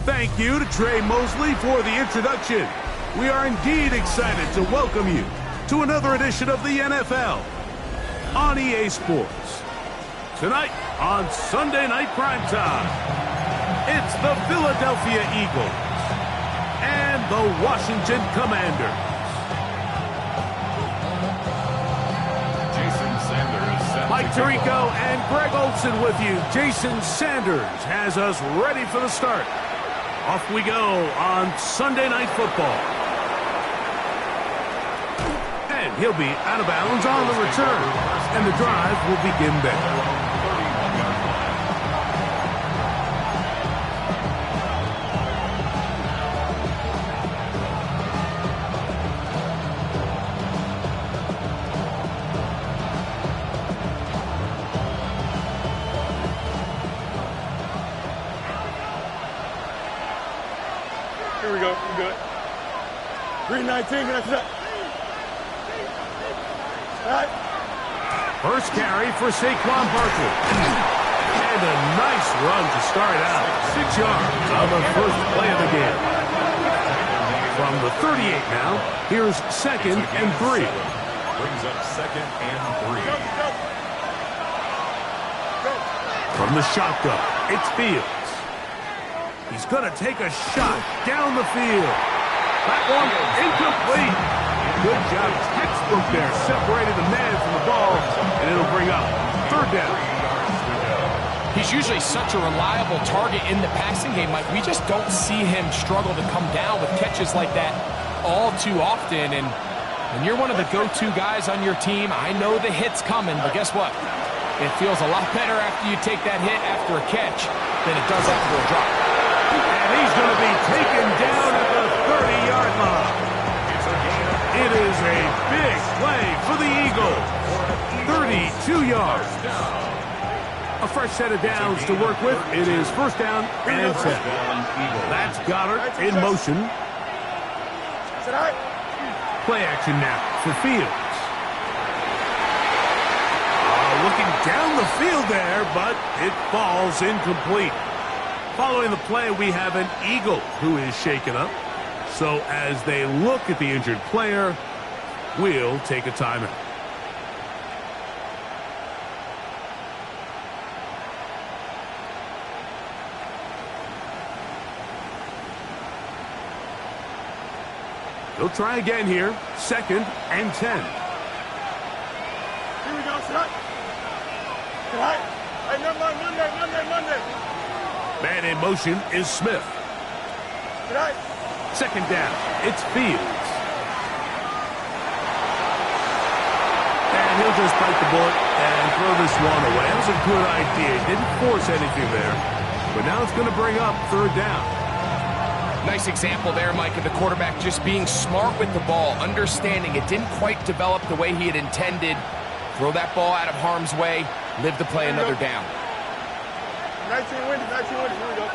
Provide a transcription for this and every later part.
Thank you to Trey Mosley for the introduction. We are indeed excited to welcome you to another edition of the NFL on EA Sports. Tonight on Sunday Night Primetime, it's the Philadelphia Eagles and the Washington Commanders. Mike Tirico and Greg Olsen with you. Jason Sanders has us ready for the start. Off we go on Sunday Night Football. And he'll be out of bounds on the return. And the drive will begin there. Here we go. We're good. 319. Get after that. All right. First carry for Saquon Barkley. And a nice run to start out. 6 yards on the first play of the game. From the 38 now, here's 2nd and 3. Brings up 2nd and 3. From the shotgun, it's Fields. He's going to take a shot down the field. That one incomplete. Good job. Textbook there. Separated the man from the ball, and it'll bring up 3rd down. He's usually such a reliable target in the passing game, Mike. We just don't see him struggle to come down with catches like that all too often. And when you're one of the go-to guys on your team, I know the hit's coming, but guess what? It feels a lot better after you take that hit after a catch than it does after a drop. And he's going to be taken down at the 30-yard line. It is a big play for the Eagles. 32 yards. A fresh set of downs to work with. It is 1st down and 10. That's Goddard in motion. Play action now for Fields. Looking down the field there, but it falls incomplete. Following the play, we have an Eagle who is shaken up. So as they look at the injured player, we'll take a timeout. They'll try again here. 2nd and 10. Here we go, son. All right. Hey, Monday. Man in motion is Smith. All right. 2nd down. It's Fields. And he'll just bite the bullet and throw this one away. That was a good idea. Didn't force anything there. But now it's going to bring up 3rd down. Nice example there, Mike, of the quarterback just being smart with the ball, understanding it didn't quite develop the way he had intended. Throw that ball out of harm's way, live to play another down. 19 wins. Here we go.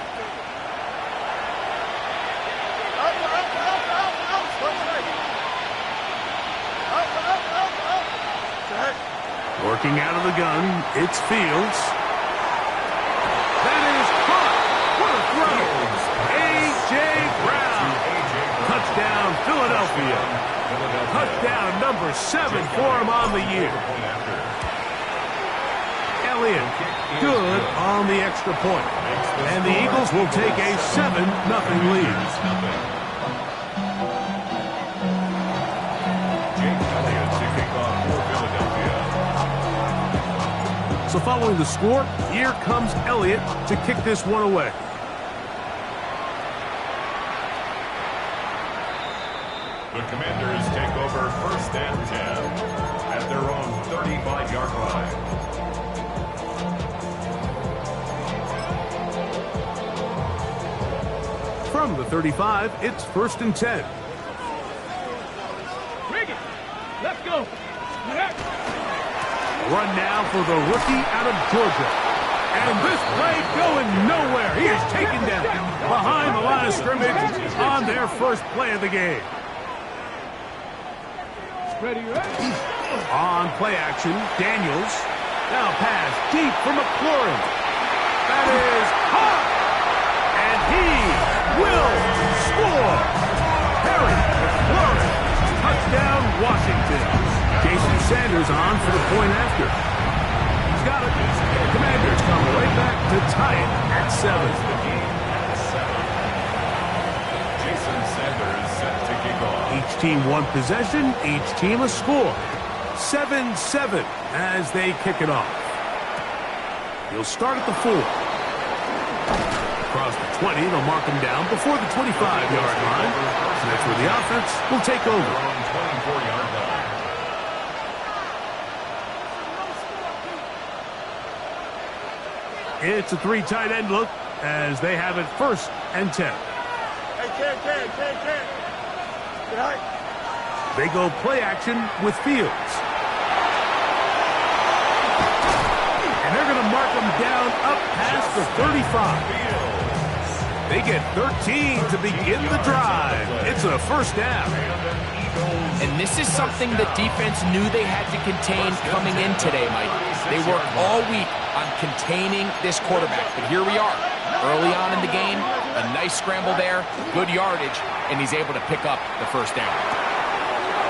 Working out of the gun, it's Fields. That is caught. What a throw. A.J. Brown. Touchdown, Philadelphia. Touchdown number 7 for him on the year. Elliott, good on the extra point. And the Eagles will take a 7-0 lead. So following the score, here comes Elliott to kick this one away. The Commanders take over 1st and 10 at their own 35-yard line. From the 35, it's 1st and 10. Riggin, let's go. Run now for the rookie out of Georgia. And this play going nowhere. He is taken down behind the line of scrimmage on their first play of the game. Ready. On play action, Daniels. Now pass deep for McLaurin. That is caught. And he will score. Perry with flurry. Touchdown, Washington. Jason Sanders on for the point after. He's got it. The Commanders come right back to tie it at 7. Jason Sanders set to kick off. Each team one possession, each team a score. 7-7 as they kick it off. He'll start at the 4. Across the 20, they'll mark him down before the 25-yard line. And that's where the offense will take over. 24-yard line. It's a 3 tight end look as they have it 1st and 10. Hey, Ken. Good night. They go play action with Fields. And they're going to mark him down up past the 35. They get 13 to begin the drive. It's a 1st down. And this is something the defense knew they had to contain coming in today, Mike. They worked all week on containing this quarterback. But here we are, early on in the game, a nice scramble there, good yardage, and he's able to pick up the 1st down.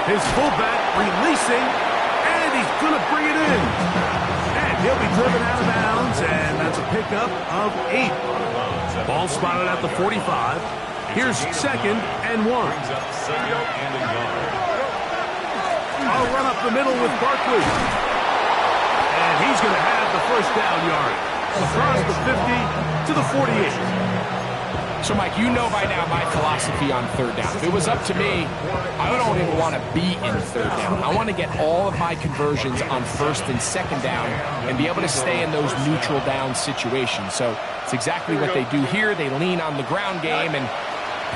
His fullback releasing, and he's going to bring it in. And he'll be driven out of bounds, and that's a pickup of 8. Ball spotted at the 45. Here's 2nd and 1. I'll run up the middle with Barkley. And he's going to have the 1st down yard. Across the 50 to the 48. So, Mike, you know by now my philosophy on 3rd down. If it was up to me, I don't even want to be in 3rd down. I want to get all of my conversions on 1st and 2nd down and be able to stay in those neutral down situations. So it's exactly what they do here. They lean on the ground game and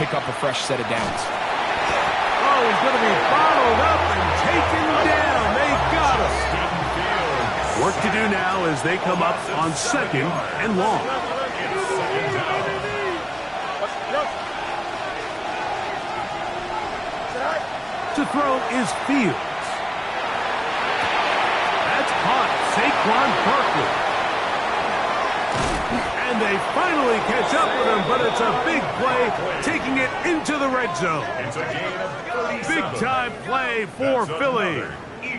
pick up a fresh set of downs. Oh, he's going to be bottled up and taken down. They got him. Work to do now as they come up on 2nd and long. To throw is Fields. That's caught. Saquon Barkley. And they finally catch up with him, but it's a big play, taking it into the red zone. Big-time play for Philly.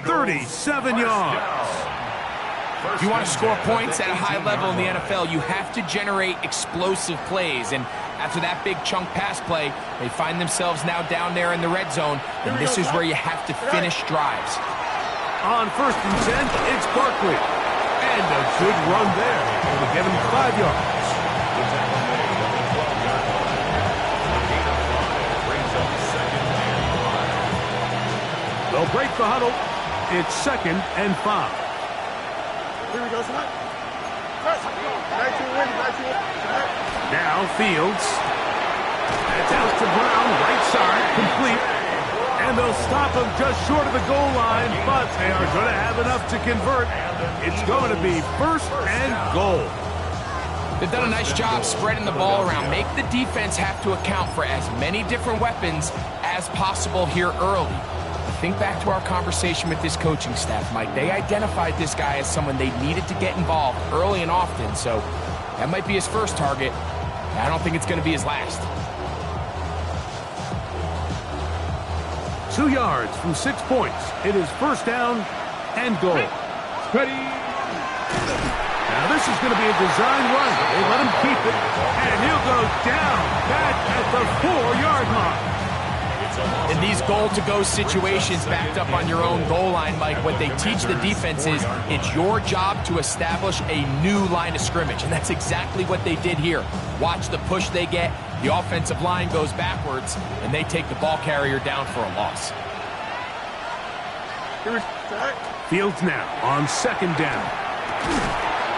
37 yards. If you want to score points at a high level in the NFL, you have to generate explosive plays. And after that big chunk pass play, they find themselves now down there in the red zone. And this is where you have to finish drives. On 1st and 10, it's Barkley. And a good run there to get him 5 yards. They'll break the huddle. It's 2nd and 5. Here we go, son. Now Fields. That's out to Brown, right side, complete. And they'll stop him just short of the goal line, but they are going to have enough to convert. It's going to be 1st and goal. They've done a nice job spreading the ball around. Make the defense have to account for as many different weapons as possible here early. Think back to our conversation with this coaching staff, Mike. They identified this guy as someone they needed to get involved early and often, so that might be his 1st target. I don't think it's going to be his last. 2 yards from 6 points. It is 1st down and goal. Ready. Now this is going to be a design run. They let him keep it, and he'll go down back at the 4-yard line. In these goal-to-go situations backed up on your own goal line, Mike, what they teach the defense is it's your job to establish a new line of scrimmage, and that's exactly what they did here. Watch the push they get. The offensive line goes backwards, and they take the ball carrier down for a loss. Fields now on 2nd down.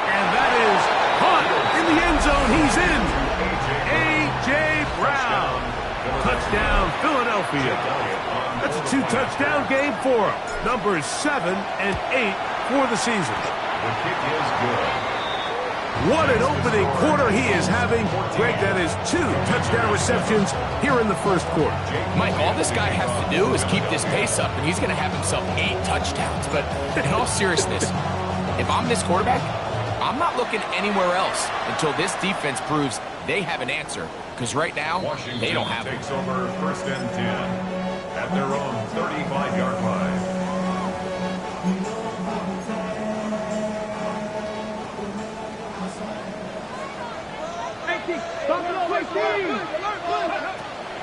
And that is caught in the end zone. He's in. A.J. Brown. Touchdown, Philadelphia. That's a 2-touchdown game for him. Numbers 7 and 8 for the season. The kick is good. What an opening quarter he is having. Greg, that is 2 touchdown receptions here in the 1st quarter. Mike, all this guy has to do is keep this pace up, and he's going to have himself 8 touchdowns. But in all seriousness, if I'm this quarterback, I'm not looking anywhere else until this defense proves they have an answer. because right now, Washington they don't have it. takes over first and 10 at their own 35-yard line.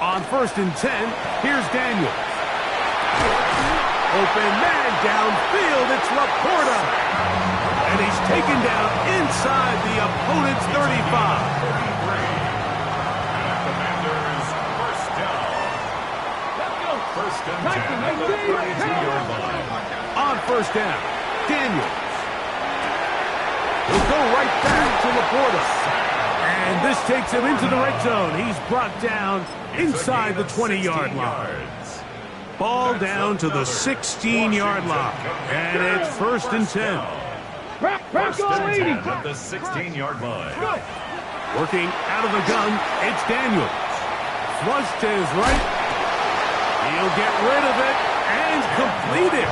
On first and 10, here's Daniel. Open man downfield, it's Laporta. And he's taken down inside the opponent's 35. Commanders first down. First and 10 at the 32-yard line. On first down, Daniels. He'll go right back to Laporta. And this takes him into the red zone. He's brought down inside the 20-yard line. Ball down to the 16-yard line. And it's first and 10. First and 10 at the 16-yard line. Working out of the gun, it's Daniels. Flush to his right. He'll get rid of it and complete it.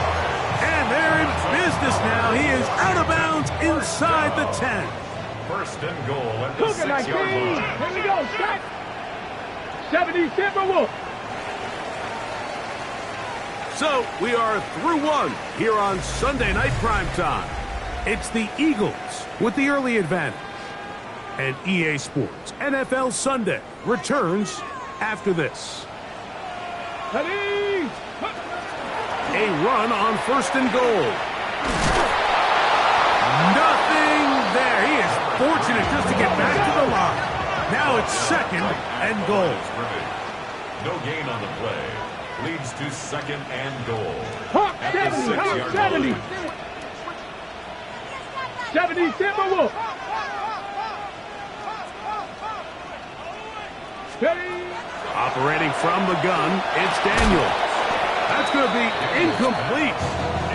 And they're in business now. He is out of bounds inside the 10. First and goal at the 6-yard line. Here we go, stop. 70 Timberwolves. So we are through one here on Sunday Night Primetime. It's the Eagles with the early advantage. And EA Sports NFL Sunday returns after this. Ready? A run on first and goal. Nothing there. He is fortunate just to get back to the line. Now it's second and goal. No gain on the play. Leads to second and goal. Hawk At the 70, Hawk 6-yard 70. line. 70 Timberwolves. Ready? Operating from the gun, it's Daniel. That's going to be incomplete.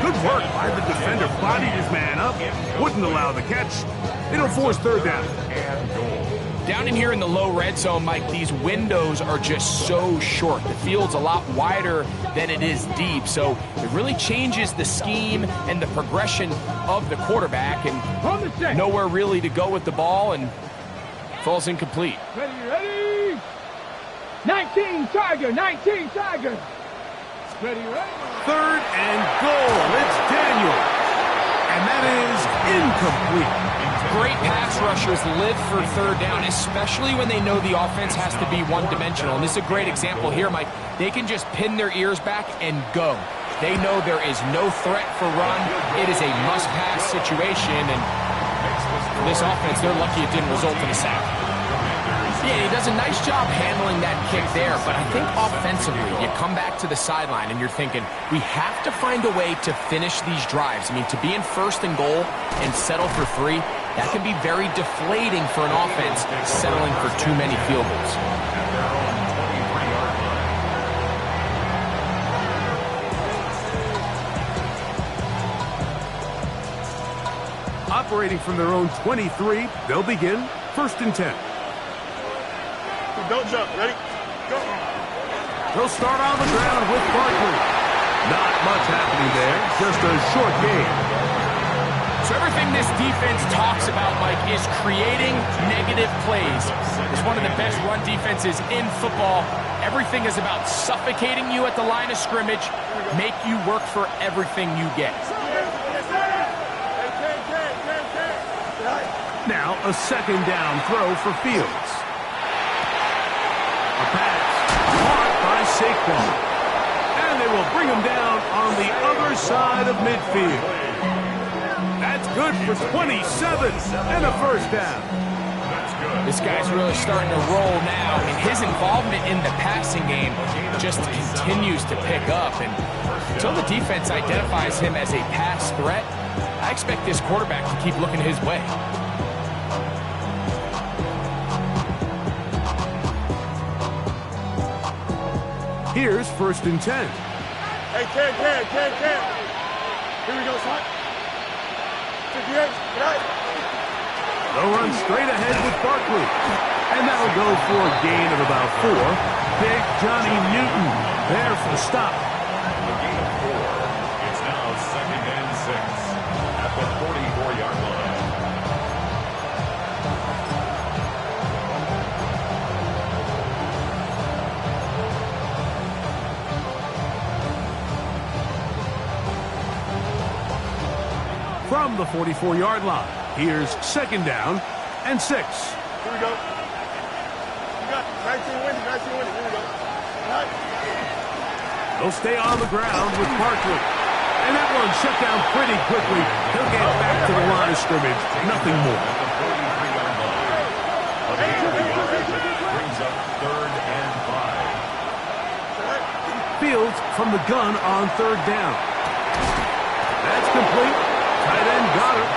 Good work by the defender. Bodied his man up. Wouldn't allow the catch. It'll force third down. And goal. Down in here in the low red zone, Mike, these windows are just so short. The field's a lot wider than it is deep, so it really changes the scheme and the progression of the quarterback, and nowhere really to go with the ball, and falls incomplete. Ready? 19 Tiger, 19 Tiger. Ready? Third and goal. It's Daniel. And that is incomplete. Great pass rushers live for third down, especially when they know the offense has to be one-dimensional. And this is a great example here, Mike. They can just pin their ears back and go. They know there is no threat for run. It is a must-pass situation, and for this offense, they're lucky it didn't result in a sack. Yeah, he does a nice job handling that kick there, but I think offensively, you come back to the sideline and you're thinking, we have to find a way to finish these drives. I mean, to be in first and goal and settle for 3, that can be very deflating for an offense settling for too many field goals. Operating from their own 23, they'll begin first and 10. Don't jump. Ready? Go. They'll start on the ground with Barkley. Not much happening there, just a short game. So everything this defense talks about, Mike, is creating negative plays. It's one of the best run defenses in football. Everything is about suffocating you at the line of scrimmage, make you work for everything you get. Now a second down throw for Fields. A pass caught by Saquon. And they will bring him down on the other side of midfield. That's good for 27 and a first down. This guy's really starting to roll now, and his involvement in the passing game just continues to pick up. And until the defense identifies him as a pass threat, I expect this quarterback to keep looking his way. Here's first and 10. Hey, Ken. Here we go, son. 58, right. They'll run straight ahead with Barkley. And that'll go for a gain of about 4. Big Johnny Newton there for the stop. The gain of 4. It's now second and 6 at the 44-yard line. from the 44-yard line. Here's second down and 6. Here we go. You got 19 winning, 19 winning. Here we go. All right. They'll stay on the ground with Barkley. And that one shut down pretty quickly. He'll get back to the line of scrimmage. Nothing more. At the 43-yard line. A gain of yardage brings up 3rd and 5. Fields from the gun on 3rd down. That's complete. Tight end got it.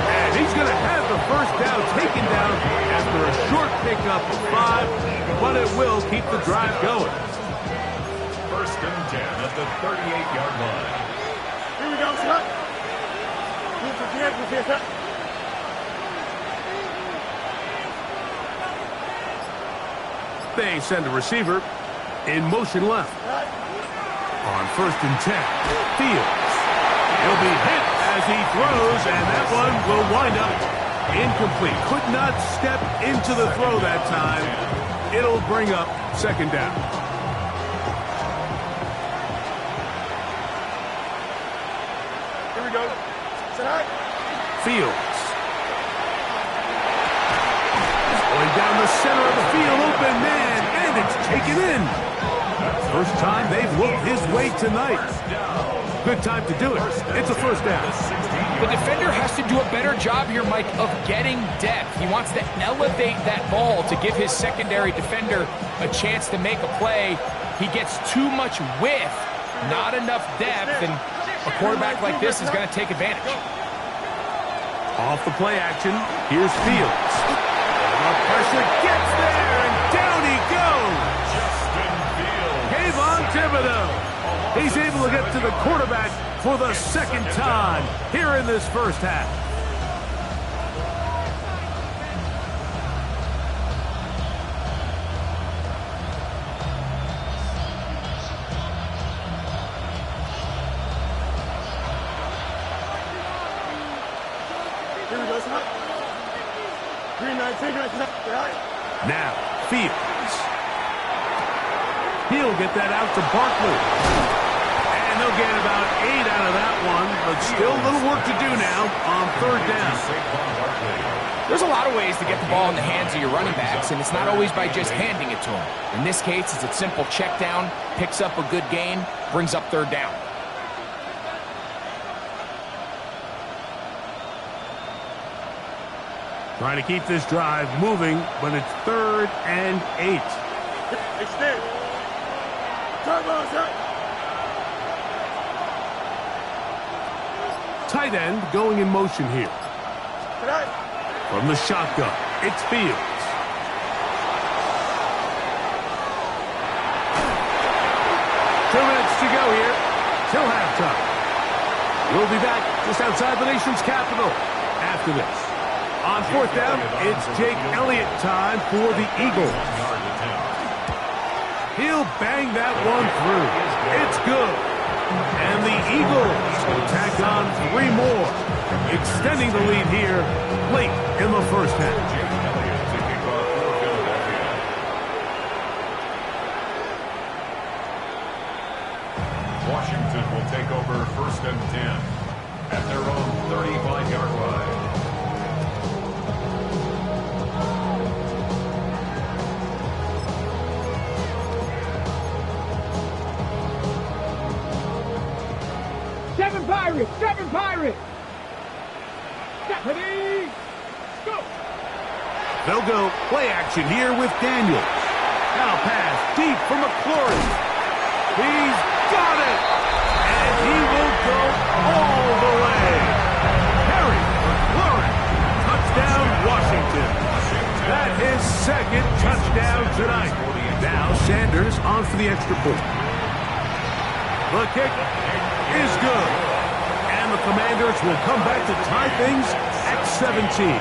And he's going to have the first down taken down after a short pickup of 5, but it will keep the drive going. 1st and 10 at the 38-yard line. Here we go, son. They send a receiver in motion left. On 1st and 10, Fields. He'll be hit as he throws, and that one will wind up incomplete. Could not step into the throw that time. It'll bring up 2nd down. Here we go. Tonight. Fields. Going down the center of the field, open man, and it's taken in. First time they've looked his way tonight. Good time to do it. It's a 1st down. The defender has to do a better job here, Mike, of getting depth. He wants to elevate that ball to give his secondary defender a chance to make a play. He gets too much width, not enough depth, and a quarterback like this is going to take advantage. Off the play action, here's Fields. The pressure gets there, and down he goes. Justin Fields. Kayvon Thibodeaux. He's able to get to the quarterback for the 2nd time here in this first half. Here we go, son. 3-19, Now, Fields. He'll get that out to Barkley. And they'll get about 8 out of that one, but still a little work to do now on 3rd down. There's a lot of ways to get the ball in the hands of your running backs, and it's not always by just handing it to them. In this case, it's a simple check down, picks up a good gain, brings up 3rd down. Trying to keep this drive moving, but it's 3rd and 8. Extend. Turbo, sir. Tight end going in motion here. Tonight. From the shotgun, it's Fields. Two minutes to go here till halftime. We'll be back just outside the nation's capital after this. On 4th down, it's Jake Elliott time for the Eagles. He'll bang that one through. It's good. And the Eagles will tack on 3 more, extending the lead here late in the first half. Washington will take over 1st and 10 at their own 35-yard line. Seven Pirates! Ready, go! They'll go play action here with Daniels. Now pass deep for McLaurin. He's got it! And he will go all the way. Harry McLaurin, touchdown Washington. That is 2nd touchdown tonight. Now Sanders on for the extra point. The kick is good. And the Commanders will come back to tie things at 17.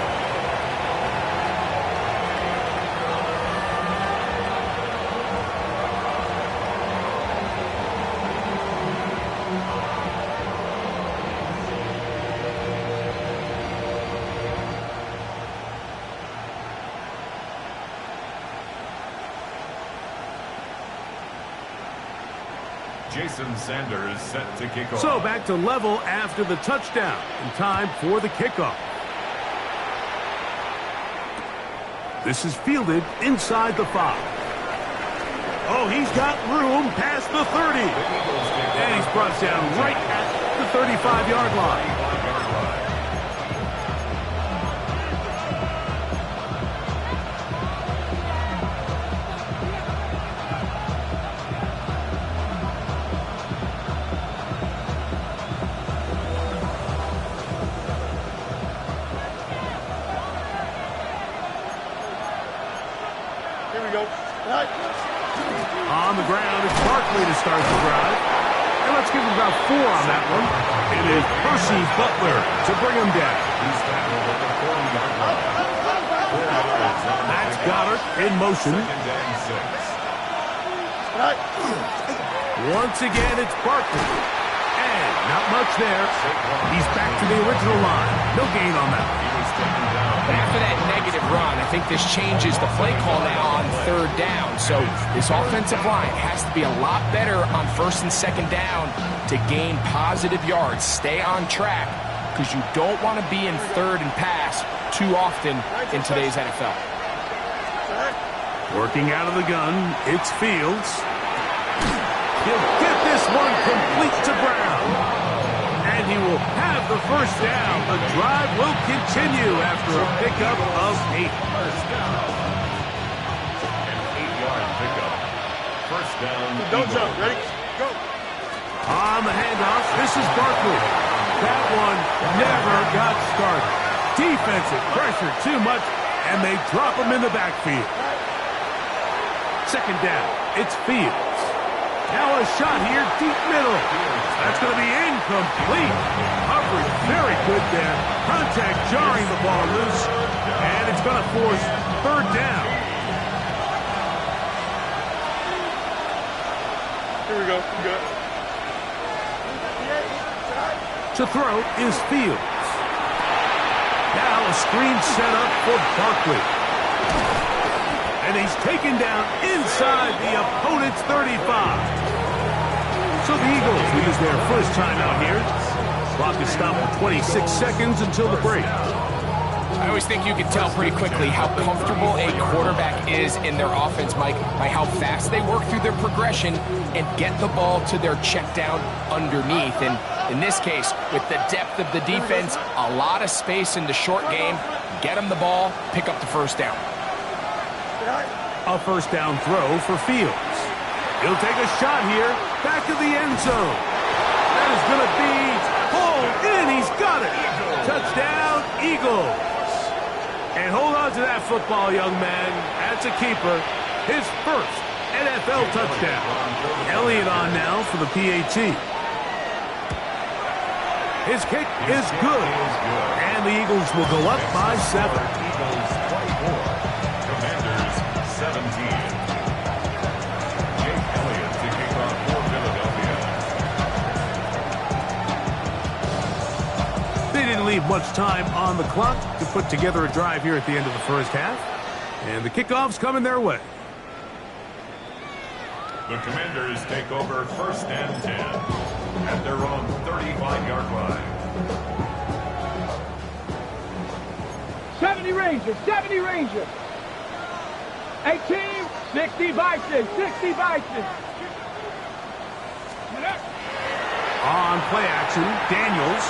Jason Sanders set to kick off. So back to level after the touchdown. And time for the kickoff. This is fielded inside the 5. Oh, he's got room past the 30. And he's brought down right at the 35-yard line. Here we go. On the ground, it's Barkley to start the drive. And let's give him about 4 on that one. It is Percy Butler to bring him down. He's tackled at the 40-yard line. That's Goddard in motion. 2nd and 6. Once again, it's Barkley. And not much there. He's back to the original line. No gain on that. He was taken down. After that negative run, I think this changes the play call now on 3rd down. So this offensive line has to be a lot better on 1st and 2nd down to gain positive yards. Stay on track because you don't want to be in 3rd and pass too often in today's NFL. Working out of the gun, it's Fields. He'll get this one complete to Brown. And he will have the 1st down. The drive will continue after a pickup of 8. 1st down. An 8-yard pickup. 1st down. Don't jump. Ready? Go. On the handoff, this is Barkley. That one never got started. Defensive pressure too much, and they drop him in the backfield. 2nd down, it's Fields. Now a shot here, deep middle. That's going to be incomplete. Coverage very good there. Contact jarring the ball loose. And it's going to force 3rd down. Here we go. Good. To throw is Fields. Now a screen set up for Barkley. And he's taken down inside the opponent's 35. So the Eagles use their first timeout here. Clock is stopped for 26 seconds until the break. I always think you can tell pretty quickly how comfortable a quarterback is in their offense, Mike, by how fast they work through their progression and get the ball to their check down underneath. And in this case, with the depth of the defense, a lot of space in the short game, get them the ball, pick up the 1st down. A 1st down throw for Fields. He'll take a shot here, back of the end zone. That is going to be pulled in. He's got it. Touchdown, Eagles. And hold on to that football, young man. That's a keeper. His 1st NFL touchdown. Elliott on now for the PAT. His kick is good. And the Eagles will go up by 7. Eagles 24. Commanders 17. Jake Elliott to kick off for Philadelphia. They didn't leave much time on the clock to put together a drive here at the end of the 1st half. And the kickoff's coming their way. The Commanders take over 1st and 10 at their own 35-yard line. 70 Rangers, 70 Rangers. 18, 60 Vikings, 60 Vikings. On play action, Daniels.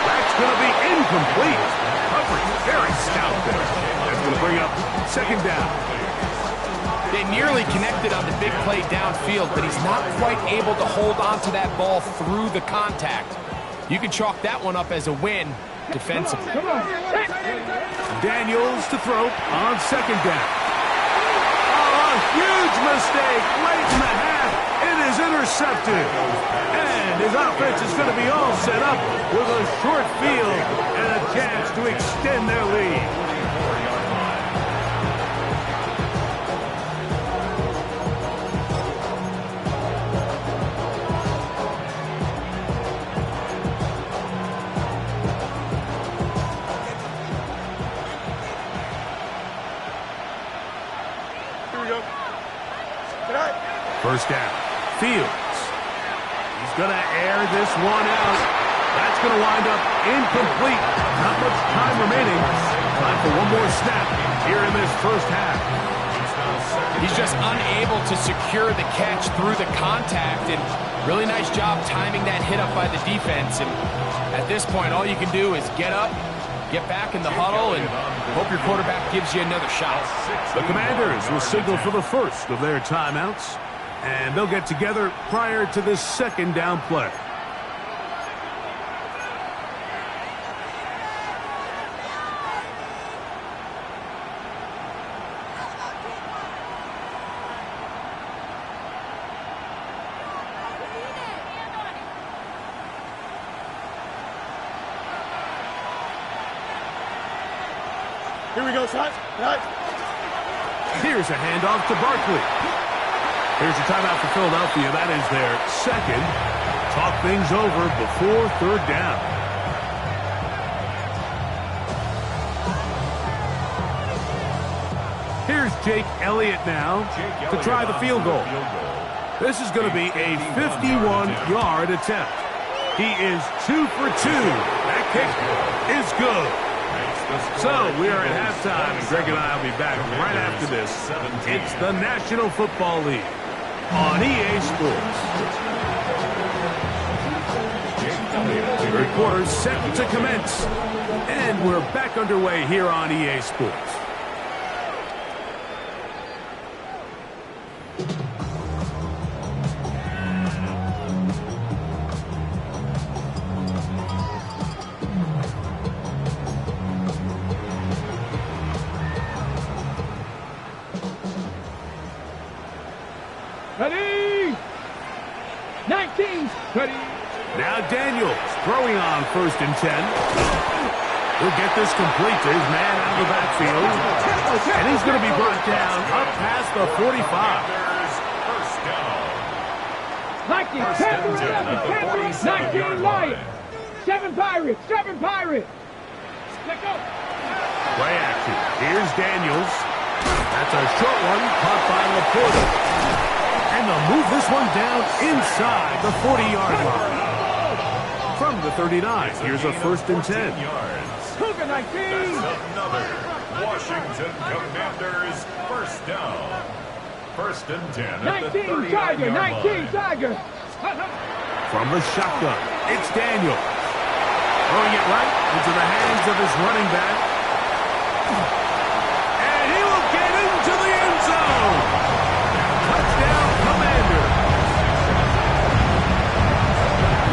That's going to be incomplete. Coverage very stout there. That's going to bring up 2nd down. They nearly connected on the big play downfield, but he's not quite able to hold on to that ball through the contact. You can chalk that one up as a win defensively. Come on. Daniels to throw on 2nd down. Oh, a huge mistake late in the half. It is intercepted. And his offense is going to be all set up with a short field and a chance to extend their lead. this down. Fields. He's going to air this one out. That's going to wind up incomplete. Not much time remaining. Time for one more snap here in this first half. He's just unable to secure the catch through the contact, and really nice job timing that hit up by the defense. And at this point, all you can do is get up, get back in the huddle, and hope your quarterback gives you another shot. The Commanders will signal for the first of their timeouts, and they'll get together prior to this second down play. Here we go, shot. Here's a handoff to Barkley. Here's a timeout for Philadelphia. That is their second. Talk things over before third down. Here's Jake Elliott now to try the field goal. This is going to be a 51-yard attempt. He is 2 for 2. That kick is good. So, we are at halftime, and Greg and I will be back right after this. It's the National Football League on EA Sports. Third quarter set to commence, and we're back underway here on EA Sports. Ready? 19. Ready. Now Daniels throwing on 1st and 10. He'll get this complete to his man out of the backfield. And he's going to be brought down up past the 45. First down. 19. 19 Lions. 7 Pirates. 7 Pirates. Let go. Play action. Here's Daniels. That's a short one caught by Laporta. And they'll move this one down inside the 40-yard line. From the 39, here's a 1st and 10. Cougar 19. Another Washington Commanders first down. 1st and 10 at the 19 Tiger. 19 line. Tiger. From the shotgun, it's Daniel. Throwing it right into the hands of his running back. And he will get into the end zone. Touchdown, Commander.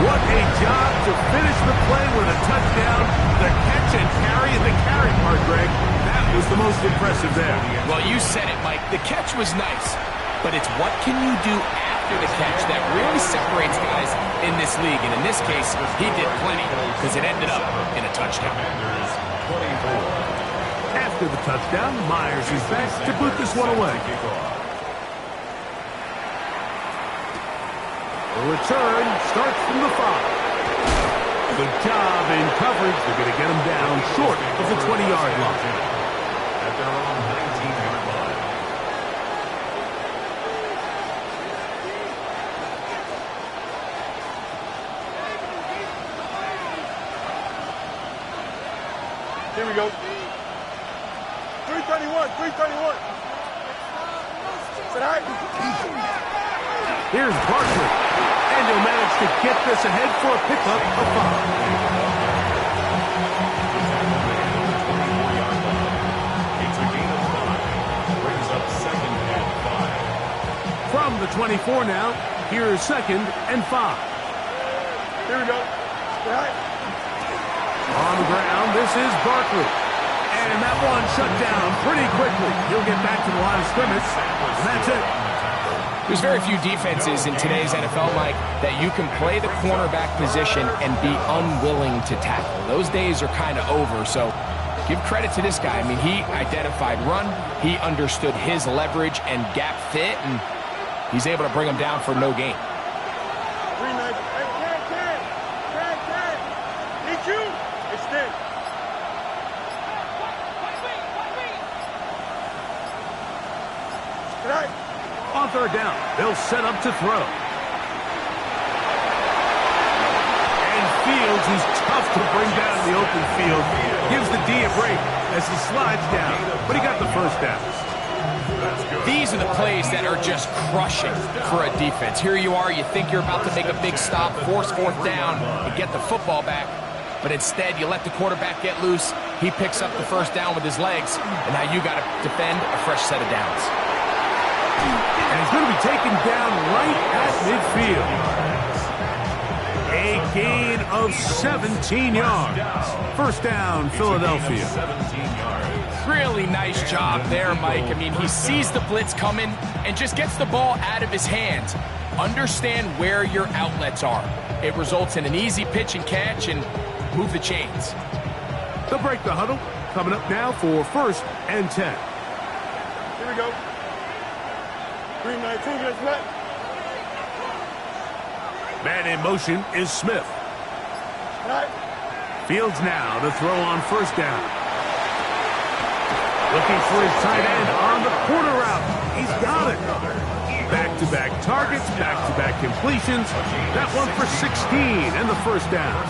What a job to finish the play with a touchdown. The catch and carry, and the carry part, Greg, that was the most impressive there. Well, you said it, Mike. The catch was nice, but it's what can you do after the catch that really separates guys in this league. And in this case, he did plenty because it ended up in a touchdown. Commanders 24. After the touchdown, Myers is back to put this one away. The return starts from the 5. Good job in coverage. They're going to get him down short of the 20-yard line. At their own 19-yard line. Here we go. 331. 331. Sit high. Here's Barkley, and he'll manage to get this ahead for a pickup of 5. It's a gain of 5. Brings up 2nd and 5. From the 24 now, here's 2nd and 5. Here we go. Sit high. On the ground, this is Barkley. And that one shut down pretty quickly. He'll get back to the line of scrimmage, and that's it. There's very few defenses in today's NFL, Mike, that you can play the cornerback position and be unwilling to tackle. Those days are kind of over, so give credit to this guy. I mean, he identified run, he understood his leverage and gap fit, and he's able to bring him down for no gain. 390. Hey, 10. Need you. Extend. Sit high. On third down, they'll set up to throw. And Fields, who's tough to bring down in the open field, gives the D a break as he slides down, but he got the first down. These are the plays that are just crushing for a defense. Here you are, you think you're about to make a big stop, force fourth down, and get the football back. But instead, you let the quarterback get loose. He picks up the first down with his legs, and now you got to defend a fresh set of downs. And he's going to be taken down right at midfield. A gain of 17 yards. First down, Philadelphia. 17 yards. Really nice job there, Mike. I mean, he sees the blitz coming and just gets the ball out of his hands. Understand where your outlets are. It results in an easy pitch and catch and move the chains. They'll break the huddle. Coming up now for 1st and 10. Here we go. 3-19, get back. Man in motion is Smith. Right. Fields now to throw on first down. Looking for his tight end on the corner route. He's got it. Back-to-back targets, back-to-back completions. That one for 16 and the first down.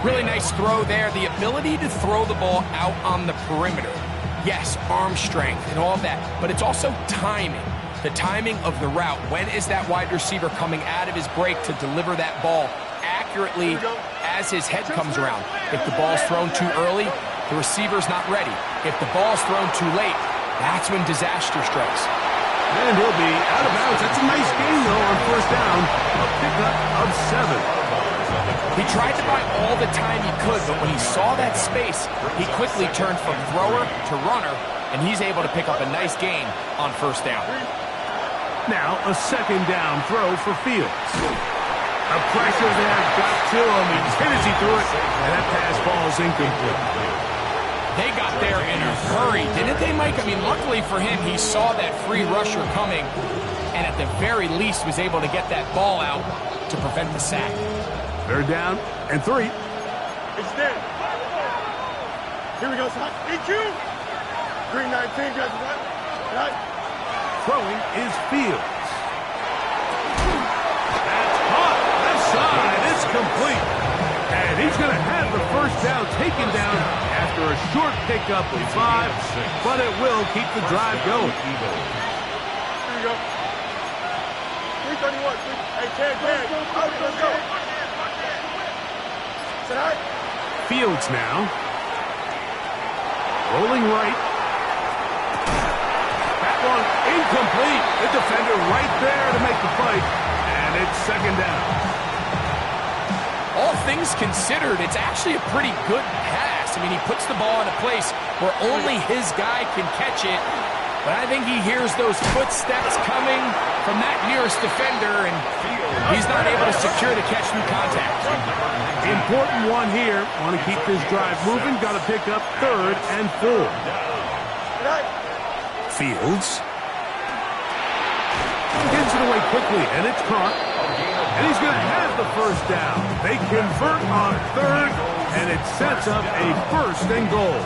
Really nice throw there. The ability to throw the ball out on the perimeter. Yes, arm strength and all that, but it's also timing. The timing of the route. When is that wide receiver coming out of his break to deliver that ball accurately as his head comes around? If the ball's thrown too early, the receiver's not ready. If the ball's thrown too late, that's when disaster strikes. And he'll be out of bounds. That's a nice game, though, on first down. A pickup of 7. He tried to buy all the time he could, but when he saw that space, he quickly turned from thrower to runner, and he's able to pick up a nice gain on first down. Now a second down throw for Fields. The pressure there got to him. He's hit as he threw it, and that pass ball's incomplete. They got there in a hurry, didn't they, Mike? I mean, luckily for him, he saw that free rusher coming, and at the very least was able to get that ball out to prevent the sack. Third down and 3. It's there. Here we go, son. EQ. 3-19, guys. Right. Throwing is Fields. That's caught. Left side. It's complete. And he's going to have the first down taken down after a short pickup of 5, but it will keep the drive going. Here we go. 3:31. Hey, Ted. Let's go. Tonight. Fields now. Rolling right. That one incomplete. The defender right there to make the fight. And it's second down. All things considered, it's actually a pretty good pass. I mean, he puts the ball in a place where only his guy can catch it. But I think he hears those footsteps coming from that nearest defender, and he's not able to secure the catch through contact. Important one here. Want to keep this drive moving. Got to pick up 3rd and 4. Fields. Gets it away quickly, and it's caught. And he's going to have the first down. They convert on 3rd, and it sets up a 1st and goal.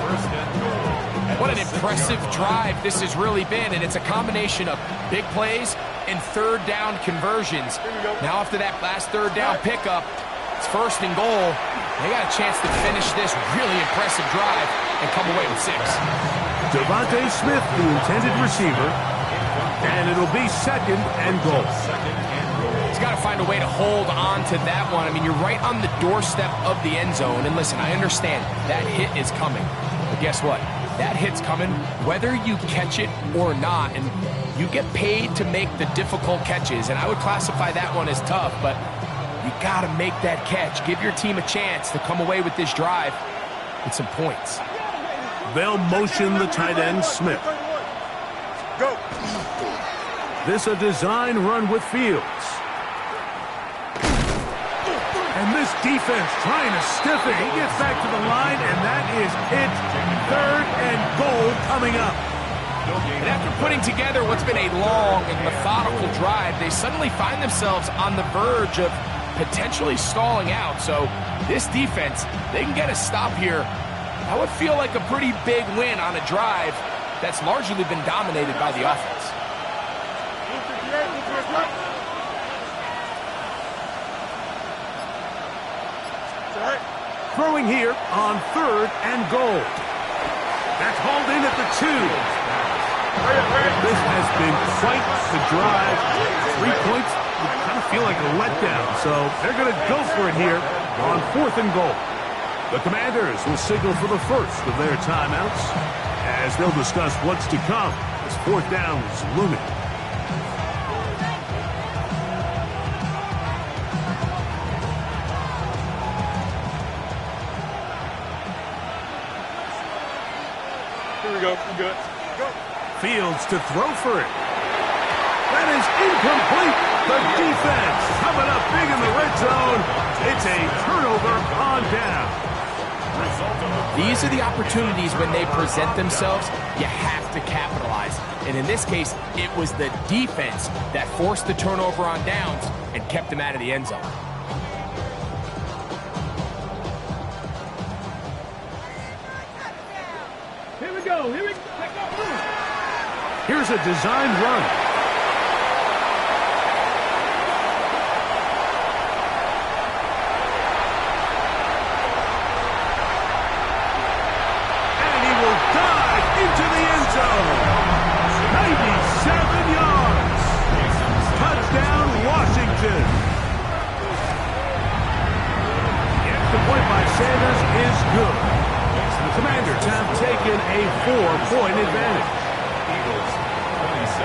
What an impressive drive this has really been, and it's a combination of big plays and 3rd down conversions. Now after that last 3rd down pickup, it's 1st and goal. They got a chance to finish this really impressive drive and come away with 6. Devontae Smith, the intended receiver, and it'll be 2nd and goal. He's got to find a way to hold on to that one. I mean, you're right on the doorstep of the end zone, and listen, I understand that hit is coming, but guess what? That hit's coming whether you catch it or not, and you get paid to make the difficult catches, and I would classify that one as tough, but you got to make that catch. Give your team a chance to come away with this drive with some points. They'll motion the tight end, Smith. Go. This a design run with Fields. And this defense trying to stiff it. He gets back to the line, and that is it. 3rd and goal coming up. And after putting together what's been a long and methodical drive, they suddenly find themselves on the verge of potentially stalling out. So this defense, they can get a stop here. That would feel like a pretty big win on a drive that's largely been dominated by the offense. Throwing here on 3rd and goal. That's hauled in at the 2. This has been quite the drive. 3 points, you kind of feel like a letdown. So they're going to go for it here on 4th and goal. The Commanders will signal for the first of their timeouts as they'll discuss what's to come as 4th down is looming. Here we go. We're good. Go. Fields to throw for it. That is incomplete. The defense coming up big in the red zone. It's a turnover on down. These are the opportunities when they present themselves, you have to capitalize. And in this case, it was the defense that forced the turnover on downs and kept them out of the end zone. Here we go. Here we go. Here's a designed run. And he will dive into the end zone. 97 yards. Touchdown, Washington. The extra point by Sanders is good. The Commanders have taken a 4-point advantage. Eagles, 27.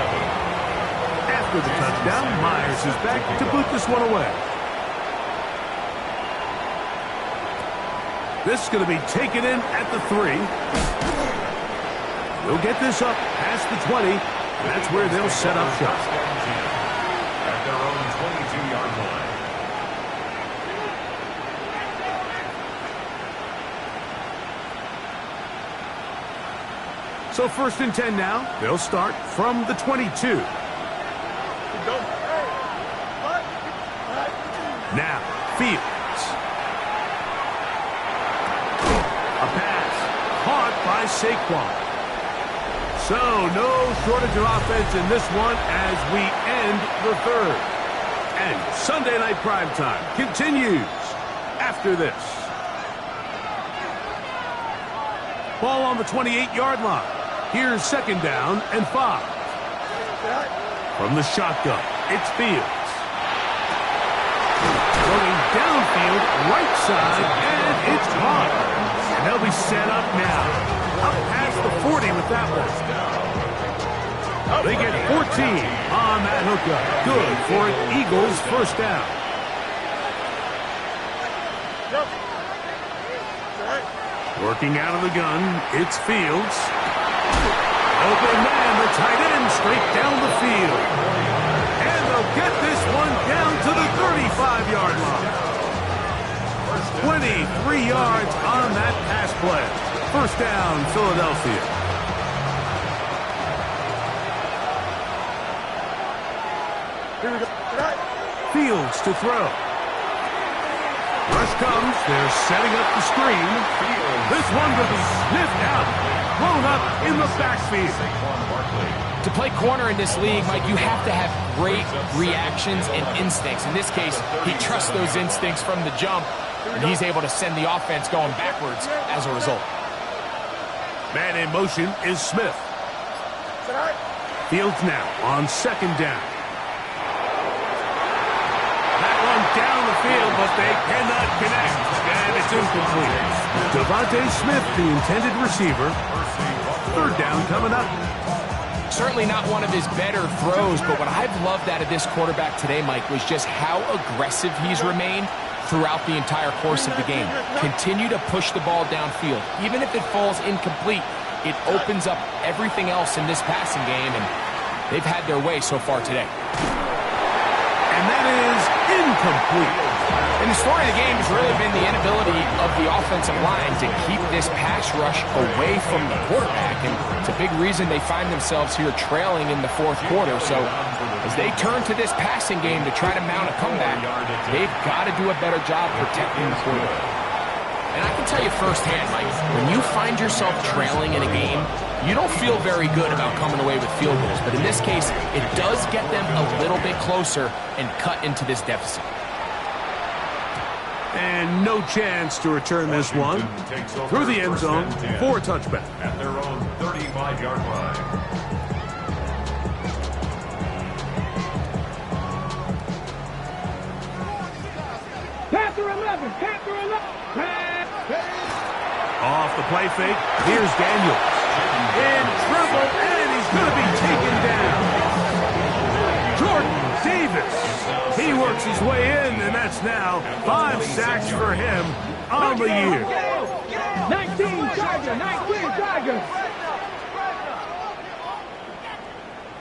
After the touchdown, Myers is back to boot this one away. This is going to be taken in at the 3. We'll get this up past the 20, and that's where they'll set up shop. At their own 22-yard line. So 1st and 10 now. They'll start from the 22. Now, Fields. A pass caught by Saquon. So no shortage of offense in this one as we end the 3rd. And Sunday Night Primetime continues after this. Ball on the 28-yard line. Here's 2nd down and 5. From the shotgun, it's Fields. Going downfield, right side, and it's caught. And they'll be set up now. Up past the 40 with that one. They get 14 on that hookup. Good for an Eagles 1st down. Working out of the gun, it's Fields. Open man, the tight end, straight down the field. And they'll get this one down to the 35-yard line. 23 yards on that pass play. 1st down, Philadelphia. Fields to throw. Rush comes. They're setting up the screen. This one will be sniffed out. Blown up in the backfield. To play corner in this league, Mike, you have to have great reactions and instincts. In this case, he trusts those instincts from the jump, and he's able to send the offense going backwards as a result. Man in motion is Smith. Fields now on 2nd down. That one down the field, but they cannot connect. And it's incomplete. Devontae Smith, the intended receiver. 3rd down coming up. Certainly not one of his better throws, but what I've loved out of this quarterback today, Mike, was just how aggressive he's remained throughout the entire course of the game. Continue to push the ball downfield. Even if it falls incomplete, it opens up everything else in this passing game, and they've had their way so far today. And that is incomplete. And the story of the game has really been the inability of the offensive line to keep this pass rush away from the quarterback. And it's a big reason they find themselves here trailing in the 4th quarter. So as they turn to this passing game to try to mount a comeback, they've got to do a better job protecting the quarterback. And I can tell you firsthand, Mike, when you find yourself trailing in a game, you don't feel very good about coming away with field goals. But in this case, it does get them a little bit closer and cut into this deficit. And no chance to return this one through the end zone for a touchback. At their own 35-yard line. Panther 11, Panther 11. Off the play fake, here's Daniel. In trouble, and he's going to be taken down. Jordan Davis. He works his way in, and that's now 5 sacks for him on the year. 19 Tigers, 19 Tigers.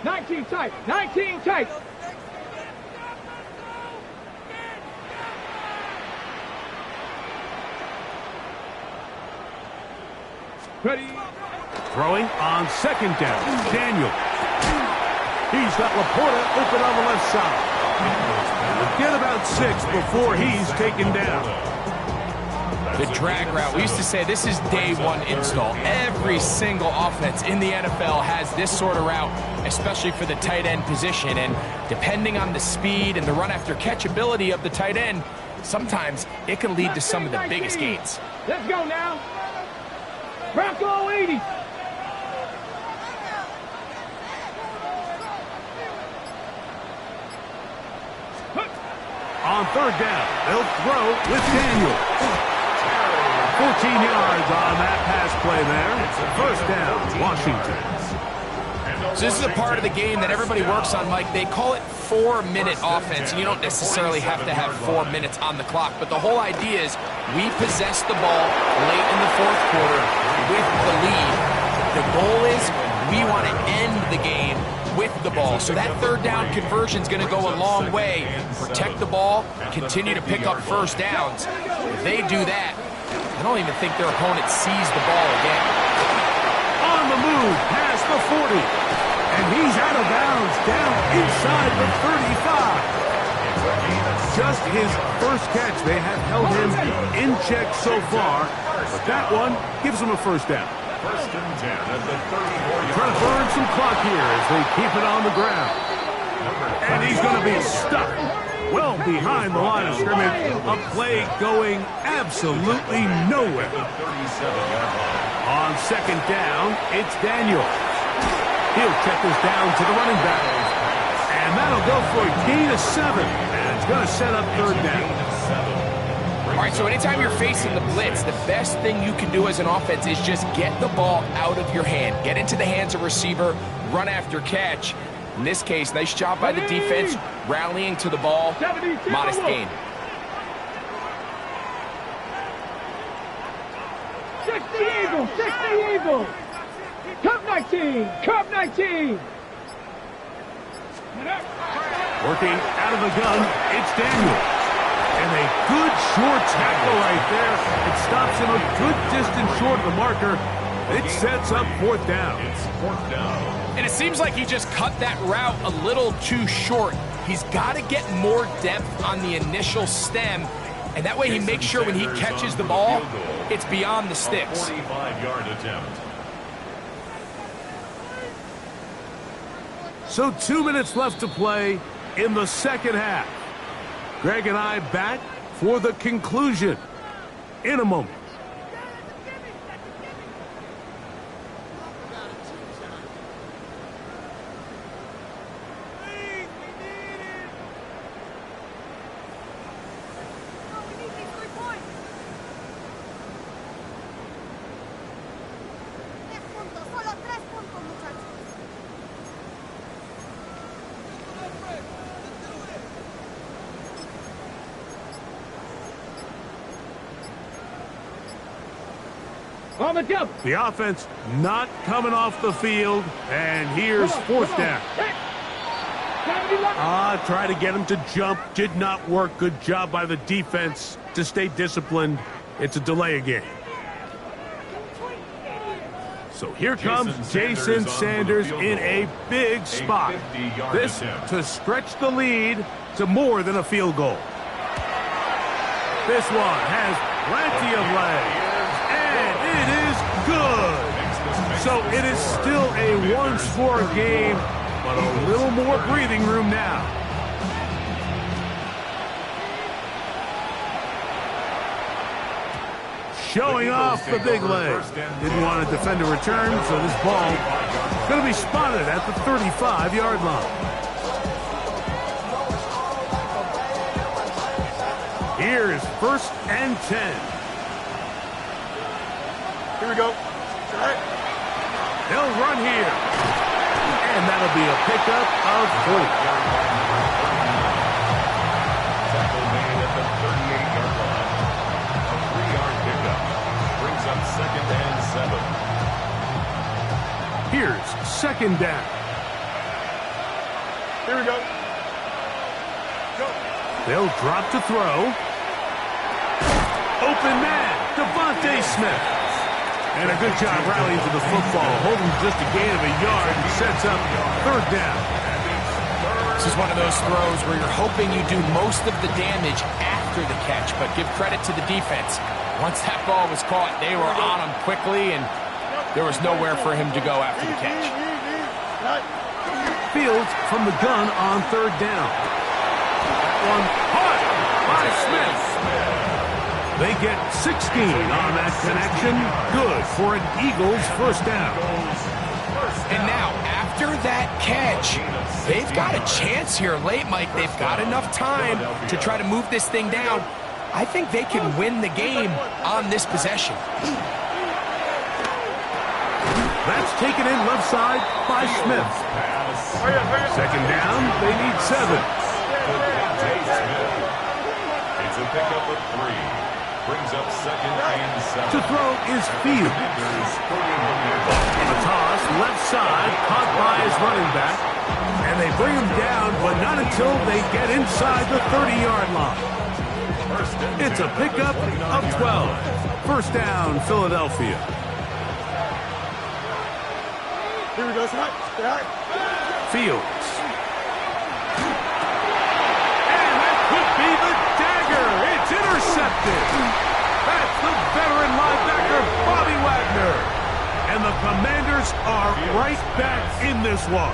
19 Tigers, 19 Tigers. Ready. Throwing on second down. Daniel. He's got Laporta open on the left side. Get about 6 before he's taken down. The drag route. We used to say this is day one install. Every single offense in the NFL has this sort of route, especially for the tight end position. And depending on the speed and the run after catch ability of the tight end, sometimes it can lead to some of the biggest gains. Let's go now. Bronco 80. On third down, they'll throw with Daniel. 14 yards on that pass play there. First down, Washington. So this is a part of the game that everybody works on, Mike. They call it 4-minute offense, and you don't necessarily have to have 4 minutes on the clock. But the whole idea is we possess the ball late in the fourth quarter with the lead. The goal is we want to end the game with the ball. So that third down conversion is going to go a long way. Protect the ball, continue to pick up first downs. If they do that, I don't even think their opponent sees the ball again. On the move, past the 40. And he's out of bounds, down inside the 35. Just his first catch. They have held him in check so far, but that one gives him a first down. First and 10 at the 34-yard Trying to burn some clock here as they keep it on the ground. And he's going to be stuck well behind the line of scrimmage. A play going absolutely nowhere. On second down, it's Daniel. He'll check this down to the running back. And that'll go for a gain of 7. And it's going to set up third down. All right, so anytime you're facing the blitz, the best thing you can do as an offense is just get the ball out of your hand. Get into the hands of receiver, run after catch. In this case, nice job by the defense, rallying to the ball, modest gain. 60 Eagles, 60 Eagles. Cup 19, Cup 19. Working out of the gun, it's Daniel. And a good short tackle right there. It stops him a good distance short of the marker. It sets up fourth down. It's fourth down. And it seems like he just cut that route a little too short. He's got to get more depth on the initial stem, and that way he makes sure when he catches the ball, it's beyond the sticks. 45-yard attempt. So 2 minutes left to play in the second half. Greg and I back for the conclusion in a moment. On the jump. The offense not coming off the field, and here's fourth down. Try to get him to jump. Did not work. Good job by the defense to stay disciplined. It's a delay again. So here comes Jason Sanders in a big spot. This to stretch the lead to more than a field goal. This one has plenty of legs. And it is good. So it is still a one-score game, but a little more breathing room now. showing off the big leg. Didn't want to defend a return, so this ball is going to be spotted at the 35-yard line. Here's 1st and 10. Here we go. All right. They'll run here. And that'll be a pickup of 3. Tackle made at the 38-yard line. A 3-yard pickup brings up 2nd and 7. Here's 2nd down. Here we go. Go. They'll drop to throw. Open man, Devontae Smith. And a good job rallying to the football, holding just a gain of a yard and sets up 3rd down. This is one of those throws where you're hoping you do most of the damage after the catch, but give credit to the defense. Once that ball was caught, they were on him quickly, and there was nowhere for him to go after the catch. Fields from the gun on 3rd down. That one caught by Smith. They get 16 on that connection. Good for an Eagles 1st down. And now, after that catch, they've got a chance here late, Mike. They've got enough time to try to move this thing down. I think they can win the game on this possession. That's taken in left side by Smith. 2nd down, they need 7. It's a pickup of 3. Brings up 2nd and 7. To throw is Fields. The toss, left side, caught by his running back. And they bring him down, but not until they get inside the 30-yard line. It's a pickup of 12. 1st down, Philadelphia. Here we go. Tonight. Fields. And that could be the dagger. It's intercepted. That's the veteran linebacker, Bobby Wagner. And the Commanders are right back in this one.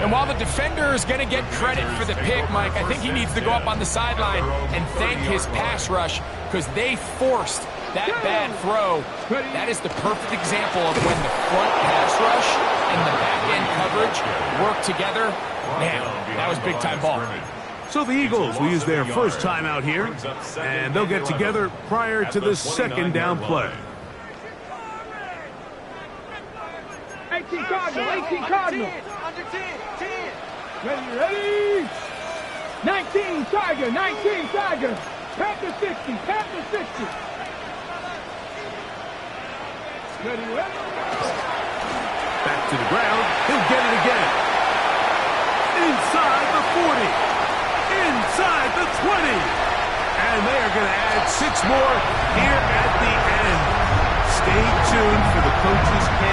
And while the defender is going to get credit for the pick, Mike, I think he needs to go up on the sideline and thank his pass rush because they forced that bad throw. That is the perfect example of when the front pass rush and the back-end coverage work together. Man, that was big-time ball. So the Eagles will use their first time out here, and they'll get together prior to the 2nd down play. 18 Cardinal, 18 Cardinal. Under 10, 10. Ready? 19 Tiger, 19 Tiger. Panther 60, Panther 60. Ready? Back to the ground. He'll get it again. Inside the 40. Inside the 20. And they are going to add 6 more here at the end. Stay tuned for the coach's hand.